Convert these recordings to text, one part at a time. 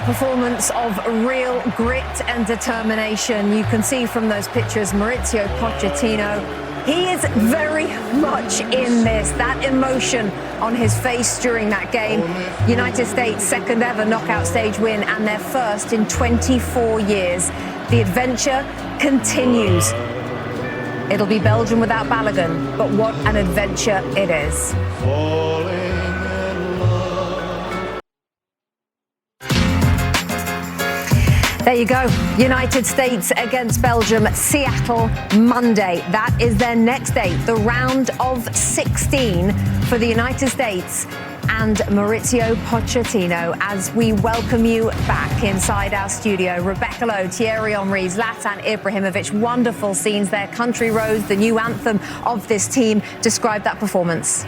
a performance of real grit and determination. You can see from those pictures Mauricio Pochettino. He is very much in this. That emotion on his face during that game. United States' second ever knockout stage win and their first in 24 years. The adventure continues. It'll be Belgium without Balogun, but what an adventure it is. There you go. United States against Belgium, Seattle, Monday. That is their next date, the round of 16 for the United States and Mauricio Pochettino. As we welcome you back inside our studio, Rebecca Lowe, Thierry Henry, Zlatan Ibrahimovic, wonderful scenes there. Country Roads, the new anthem of this team. Describe that performance.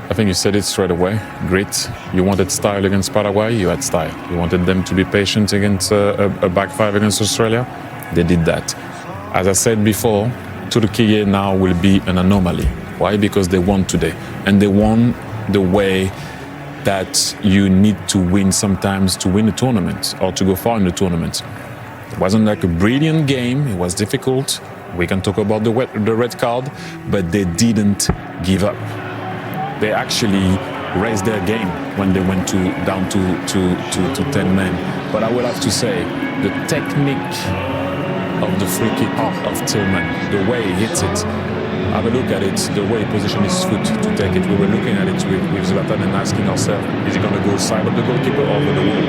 I think you said it straight away. Grit. You wanted style against Paraguay, you had style. You wanted them to be patient against a back five against Australia. They did that. As I said before, Turkey now will be an anomaly. Why? Because they won today. And they won the way that you need to win sometimes to win a tournament or to go far in the tournament. It wasn't like a brilliant game. It was difficult. We can talk about the red card, but they didn't give up. They actually raised their game when they went down to 10 men. But I will have to say, the technique of the free kick of Tillman, the way he hits it, have a look at it, the way he positioned his foot to take it. We were looking at it with Zlatan and asking ourselves, is he going to go side of the goalkeeper or over the wall?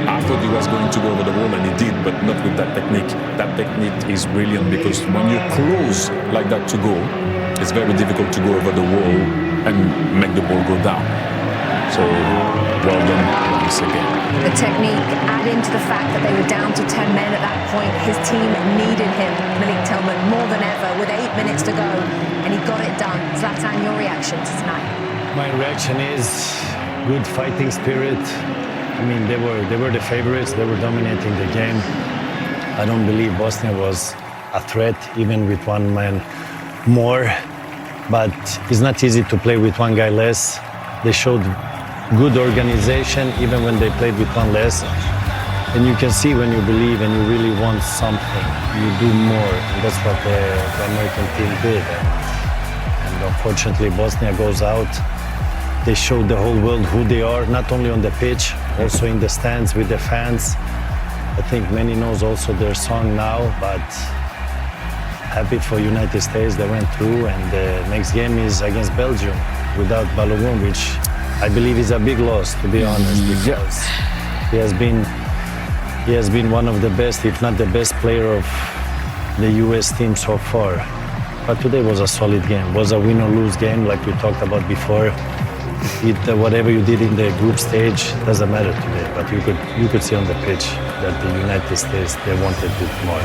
I thought he was going to go over the wall, and he did, but not with that technique. That technique is brilliant because when you're close like that to go, it's very difficult to go over the wall and make the ball go down. So, well done once again. The technique, adding to the fact that they were down to 10 men at that point. His team needed him, Mauricio Tillman, more than ever, with 8 minutes to go, and he got it done. Zlatan, your reaction to tonight? My reaction is good fighting spirit. I mean, they were the favorites. They were dominating the game. I don't believe Bosnia was a threat, even with one man more. But it's not easy to play with one guy less. They showed good organization even when they played with one less. And you can see when you believe and you really want something, you do more. And that's what the American team did. And unfortunately, Bosnia goes out. They showed the whole world who they are, not only on the pitch, also in the stands with the fans. I think many knows also their song now, but happy for United States, they went through, and the next game is against Belgium without Balogun, which I believe is a big loss, to be honest, because he has been one of the best, if not the best player of the US team so far. But today was a solid game, was a win or lose game, like we talked about before. Whatever you did in the group stage doesn't matter today, but you could see on the pitch that the United States, they wanted it more.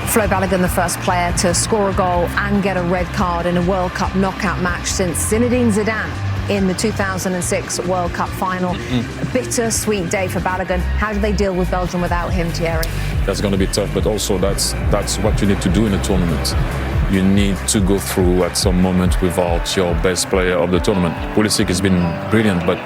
Flo Balogun, the first player to score a goal and get a red card in a World Cup knockout match since Zinedine Zidane in the 2006 World Cup final. A bittersweet day for Balogun. How do they deal with Belgium without him, Thierry? That's going to be tough, but also that's what you need to do in a tournament. You need to go through at some moment without your best player of the tournament. Pulisic has been brilliant, but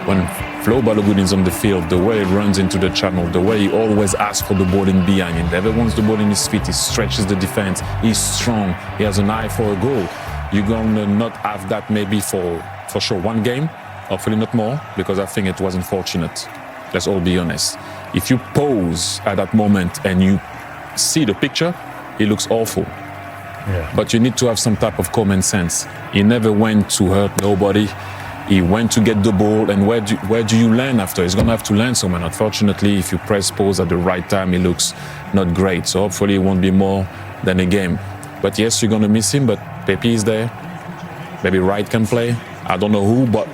when Flo Balogun is on the field, the way he runs into the channel, the way he always asks for the ball in behind, he never wants the ball in his feet, he stretches the defense, he's strong, he has an eye for a goal. You're going to not have that maybe for sure one game, hopefully not more, because I think it was unfortunate. Let's all be honest. If you pause at that moment and you see the picture, it looks awful. Yeah. But you need to have some type of common sense. He never went to hurt nobody. He went to get the ball, and where do you land after? He's going to have to land somewhere. Unfortunately, if you press pause at the right time, it looks not great. So hopefully it won't be more than a game. But yes, you're going to miss him, but Pepe is there. Maybe Wright can play. I don't know who, but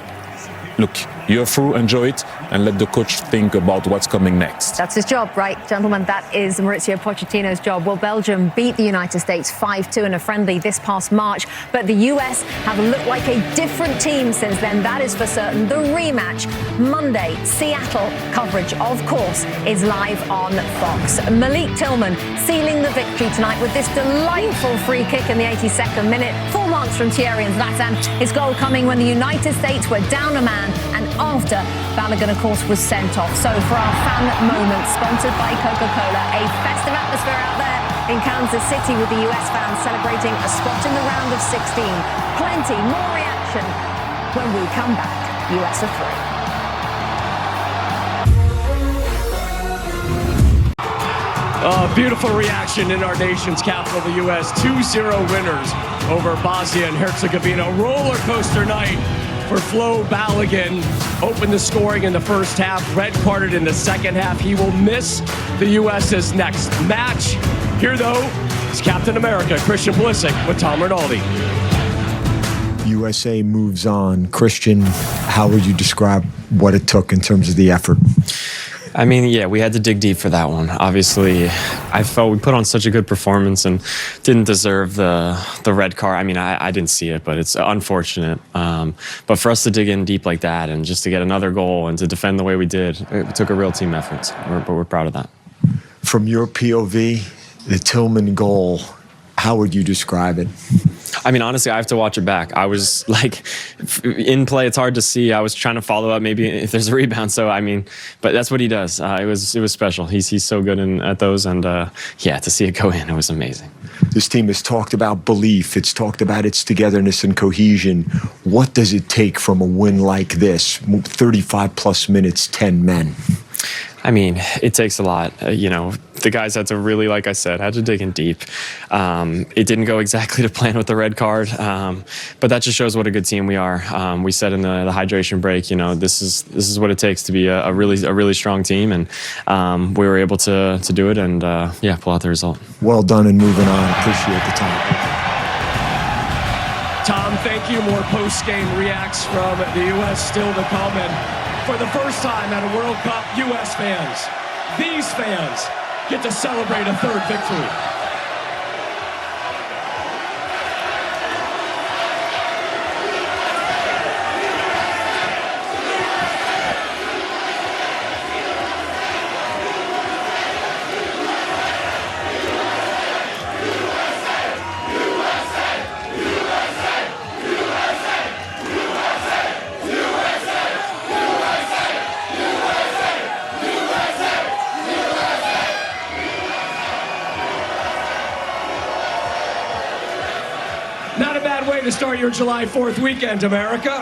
look, you're through, enjoy it, and let the coach think about what's coming next. That's his job, right, gentlemen? That is Mauricio Pochettino's job. Well, Belgium beat the United States 5-2 in a friendly this past March, but the US have looked like a different team since then. That is for certain. The rematch, Monday, Seattle. Coverage, of course, is live on Fox. Mauricio Tillman sealing the victory tonight with this delightful free kick in the 82nd minute. Full marks from Thierry and Zlatan. His goal coming when the United States were down a man and after Balogun, of course, was sent off. So for our fan moment, sponsored by Coca-Cola, a festive atmosphere out there in Kansas City with the US fans celebrating a spot in the round of 16. Plenty more reaction when we come back. US of 3. Beautiful reaction in our nation's capital, the U.S. 2-0 winners over Bosnia and Herzegovina. Roller coaster night for Flo Balogun. Opened the scoring in the first half, red carded in the second half. He will miss the U.S.'s next match. Here, though, is Captain America, Christian Pulisic, with Tom Rinaldi. USA moves on. Christian, how would you describe what it took in terms of the effort? I mean, yeah, we had to dig deep for that one. Obviously, I felt we put on such a good performance and didn't deserve the red card. I mean, I didn't see it, but it's unfortunate. But for us to dig in deep like that and just to get another goal and to defend the way we did, it took a real team effort. But we're proud of that. From your POV, the Tillman goal, how would you describe it? I mean, honestly, I have to watch it back. I was like, in play, it's hard to see. I was trying to follow up maybe if there's a rebound. So, I mean, but that's what he does. It was special. He's so good at those. And yeah, to see it go in, it was amazing. This team has talked about belief. It's talked about its togetherness and cohesion. What does it take from a win like this? 35 plus minutes, 10 men. I mean, it takes a lot. You know, the guys had to really, like I said, had to dig in deep. It didn't go exactly to plan with the red card, but that just shows what a good team we are. We said in the hydration break, you know, this is what it takes to be a really strong team, and we were able to do it and yeah, pull out the result. Well done and moving on. Appreciate the time. Tom, thank you. More post-game reacts from the U.S. still to come. And for the first time at a World Cup, U.S. fans, these fans, get to celebrate a third victory. Not a bad way to start your July 4th weekend, America.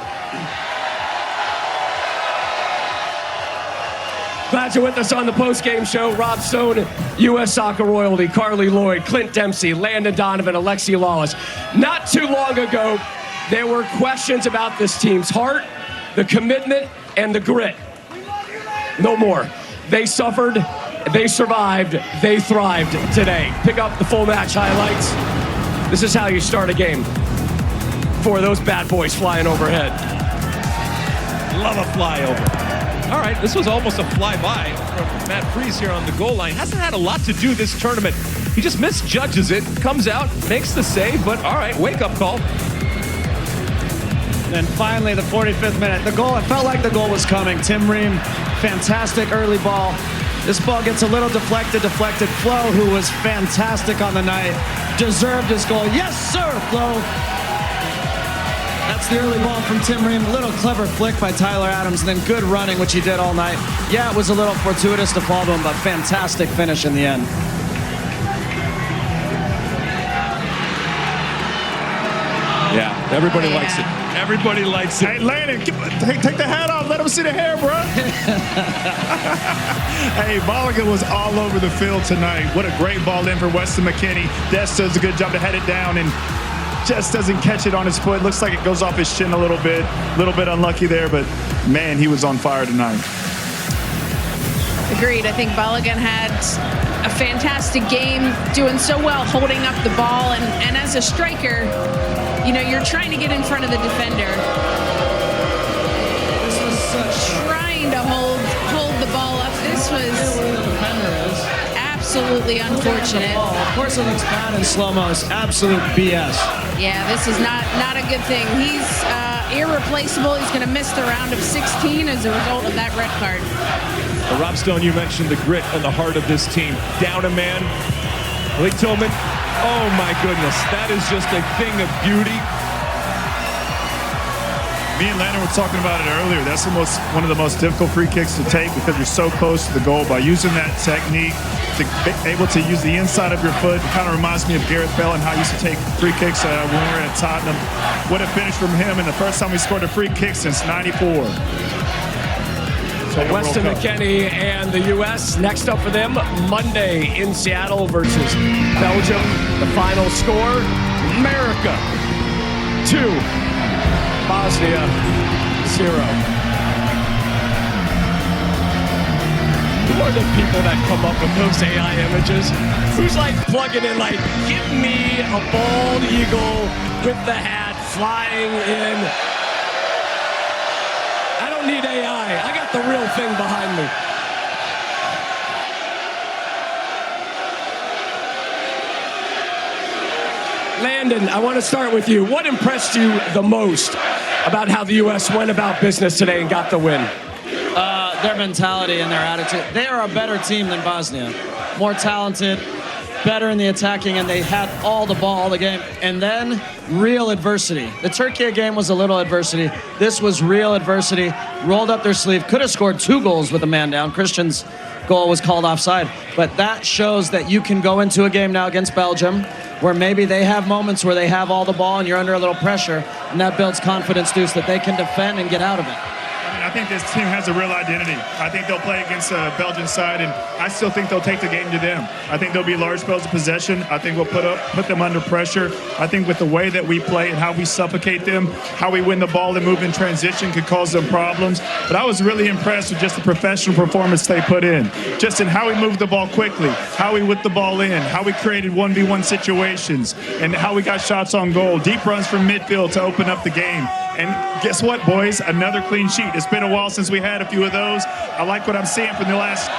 Glad you're with us on the post-game show. Rob Stone, U.S. Soccer royalty, Carly Lloyd, Clint Dempsey, Landon Donovan, Alexi Lawless. Not too long ago, there were questions about this team's heart, the commitment, and the grit. No more. They suffered, they survived, they thrived today. Pick up the full match highlights. This is how you start a game for those bad boys flying overhead. Love a flyover. All right, this was almost a flyby from Matt Freese here on the goal line. Hasn't had a lot to do this tournament. He just misjudges it, comes out, makes the save, but all right, wake-up call. And finally, the 45th minute, the goal, it felt like the goal was coming. Tim Ream, fantastic early ball. This ball gets a little deflected. Flo, who was fantastic on the night, deserved his goal. Yes, sir, Flo. That's the early ball from Tim Ream. A little clever flick by Tyler Adams, and then good running, which he did all night. Yeah, it was a little fortuitous to fall to him, but fantastic finish in the end. Yeah, everybody likes it. Everybody likes it. Hey, Landon, take the hat off. Let him see the hair, bro. Hey, Balogun was all over the field tonight. What a great ball in for Weston McKennie. Des does a good job to head it down and just doesn't catch it on his foot. Looks like it goes off his chin a little bit unlucky there, but man, he was on fire tonight. Agreed. I think Balogun had a fantastic game, doing so well holding up the ball, and as a striker, you know, you're trying to get in front of the defender. This was trying to hold the ball up. This was absolutely unfortunate. Of course it looks bad in slow-mo. It's absolute BS. Yeah, this is not a good thing. He's irreplaceable. He's going to miss the round of 16 as a result of that red card. Well, Rob Stone, you mentioned the grit and the heart of this team. Down a man. Blake Tillman. Oh my goodness, that is just a thing of beauty. Me and Landon were talking about it earlier. That's one of the most difficult free kicks to take because you're so close to the goal. By using that technique, to be able to use the inside of your foot, it kind of reminds me of Gareth Bale and how he used to take free kicks when we were at Tottenham. What a finish from him, and the first time we scored a free kick since '94. So Weston McKennie and the U.S. next up for them Monday in Seattle versus Belgium. The final score, America 2, Bosnia 0. Who are the people that come up with those AI images? Who's like plugging in like, give me a bald eagle with the hat flying in. I don't need AI. I got the real thing behind me. Landon, I want to start with you. What impressed you the most about how the U.S. went about business today and got the win? Their mentality and their attitude. They are a better team than Bosnia. More talented, better in the attacking, and they had all the ball all the game. And then real adversity. The Turkey game was a little adversity. This was real adversity. Rolled up their sleeve. Could have scored 2 goals with a man down. Christian's goal was called offside. But that shows that you can go into a game now against Belgium where maybe they have moments where they have all the ball and you're under a little pressure, and that builds confidence, Deuce, that they can defend and get out of it. I think this team has a real identity. I think they'll play against the Belgian side, and I still think they'll take the game to them. I think there'll be large spells of possession. I think we'll put them under pressure. I think with the way that we play and how we suffocate them, how we win the ball and move in transition could cause them problems. But I was really impressed with just the professional performance they put in. Just in how we moved the ball quickly, how we whipped the ball in, how we created 1v1 situations, and how we got shots on goal. Deep runs from midfield to open up the game. And guess what, boys? Another clean sheet. It's been a while since we had a few of those. I like what I'm seeing from the last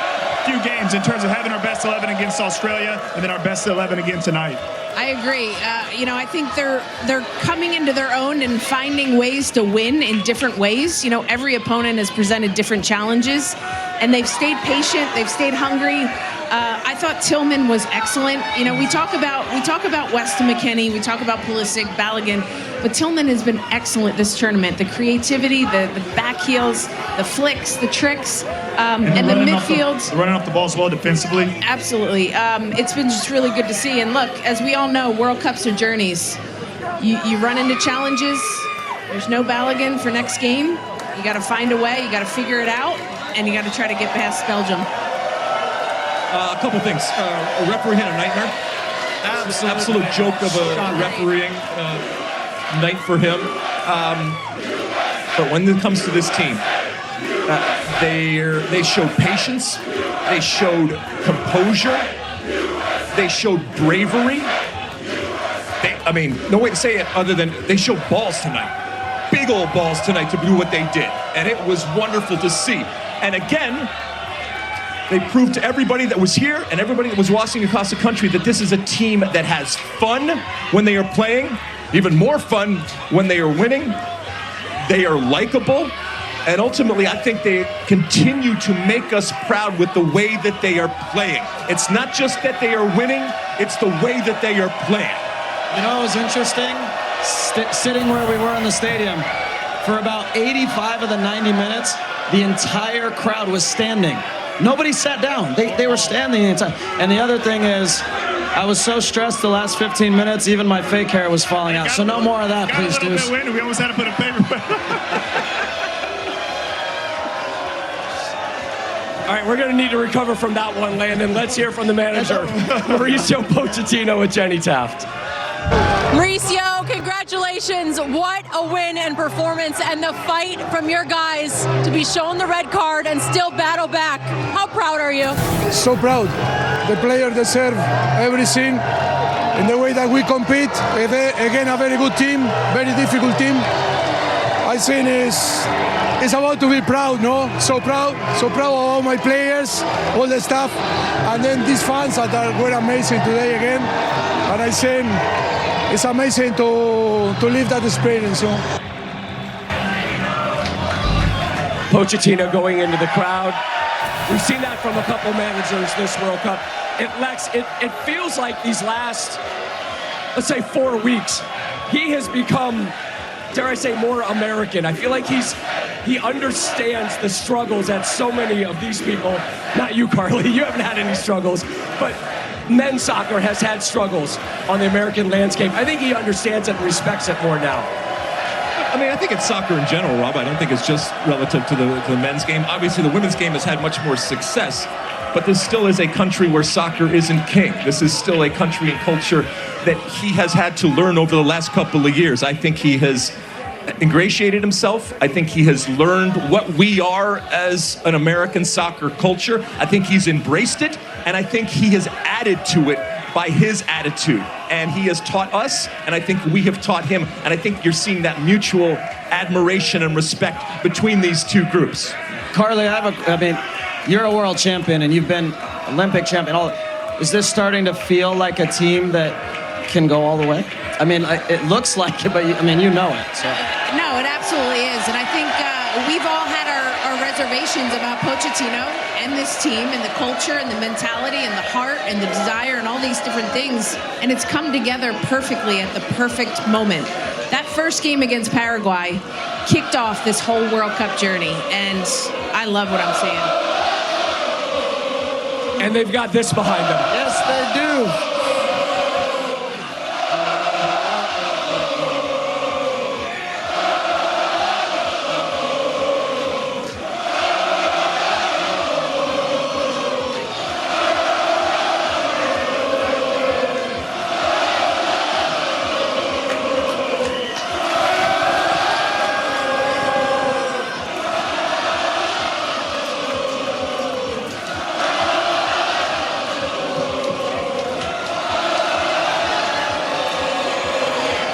few games in terms of having our best 11 against Australia and then our best 11 again tonight. I agree. I think they're coming into their own and finding ways to win in different ways. Every opponent has presented different challenges, and they've stayed patient. They've stayed hungry. I thought Tillman was excellent. We talk about Weston McKennie, we talk about Pulisic, Balogun, but Tillman has been excellent this tournament. The creativity, the back heels, the flicks, the tricks, and the midfield. Running off the ball as well defensively. Absolutely. It's been just really good to see. And look, as we all know, World Cups are journeys. You run into challenges. There's no Balogun for next game. You got to find a way. You got to figure it out, and you got to try to get past Belgium. A couple things. A referee had a nightmare. Absolute joke of a refereeing night for him. But when it comes to this team, they showed patience. They showed composure. They showed bravery. No way to say it other than they showed balls tonight. Big old balls tonight to do what they did. And it was wonderful to see. And again, they proved to everybody that was here and everybody that was watching across the country that this is a team that has fun when they are playing, even more fun when they are winning. They are likable, and ultimately I think they continue to make us proud with the way that they are playing. It's not just that they are winning, it's the way that they are playing. It was interesting, sitting where we were in the stadium, for about 85 of the 90 minutes, the entire crowd was standing. Nobody sat down. They were standing the entire. And the other thing is, I was so stressed the last 15 minutes, even my fake hair was falling out. So no more of that, please, Deuce. We almost had to put a paper. All right, we're going to need to recover from that one, Landon. Let's hear from the manager, Mauricio Pochettino at Jenny Taft. Mauricio, congratulations. What a win and performance, and the fight from your guys to be shown the red card and still battle back. How proud are you? So proud. The players deserve everything in the way that we compete. Again, a very good team, very difficult team. I think it's about to be proud, no? So proud of all my players, all the staff, and then these fans that were amazing today again. And I think it's amazing to live that experience. Pochettino going into the crowd. We've seen that from a couple managers this World Cup. It feels like these last, let's say, 4 weeks, he has become dare I say, more American. I feel like he understands the struggles that so many of these people, not you, Carly, you haven't had any struggles, but men's soccer has had struggles on the American landscape. I think he understands it and respects it more now. I mean, I think it's soccer in general, Rob. I don't think it's just relative to the men's game. Obviously, the women's game has had much more success, but this still is a country where soccer isn't king. This is still a country and culture that he has had to learn over the last couple of years. I think he has ingratiated himself. I think he has learned what we are as an American soccer culture. I think he's embraced it, and I think he has added to it by his attitude. And he has taught us, and I think we have taught him, and I think you're seeing that mutual admiration and respect between these two groups. Carly, I mean, you're a world champion, and you've been Olympic champion. Is this starting to feel like a team that can go all the way? I mean, it looks like it, but I mean, you know it. So. No, it absolutely is. And I think we've all had our reservations about Pochettino and this team and the culture and the mentality and the heart and the desire and all these different things. And it's come together perfectly at the perfect moment. That first game against Paraguay kicked off this whole World Cup journey. And I love what I'm seeing. And they've got this behind them. Yes, they do.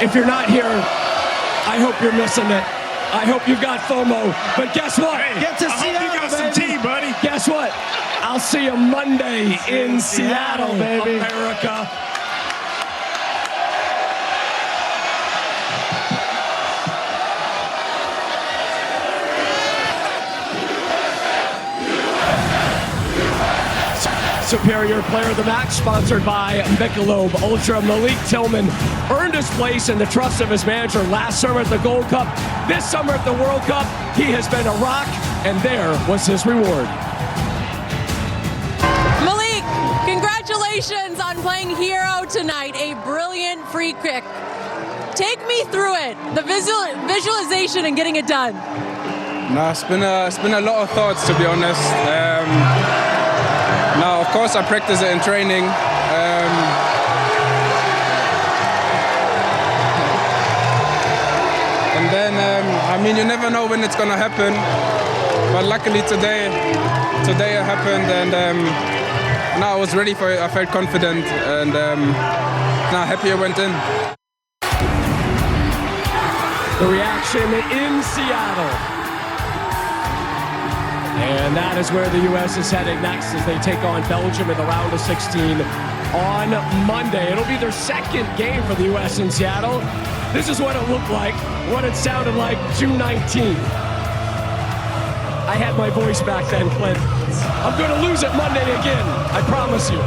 If you're not here, I hope you're missing it. I hope you've got FOMO. But guess what? Hey, Get to Seattle, you got some tea, buddy. Guess what? I'll see you Monday in Seattle, baby. America. Superior Player of the Match, sponsored by Michelob Ultra. Malik Tillman earned his place in the trust of his manager last summer at the Gold Cup. This summer at the World Cup, he has been a rock, and there was his reward. Malik, congratulations on playing hero tonight. A brilliant free kick. Take me through it, the visualization and getting it done. No, it's been a lot of thoughts, to be honest. Now, of course, I practice it in training. And then, I mean, you never know when it's going to happen. But luckily today it happened. And now I was ready for it. I felt confident. And now happy it went in. The reaction in Seattle. And that is where the U.S. is heading next as they take on Belgium in the round of 16 on Monday. It'll be their second game for the U.S. in Seattle. This is what it looked like, what it sounded like June 19th. I had my voice back then, Clint. I'm going to lose it Monday again, I promise you.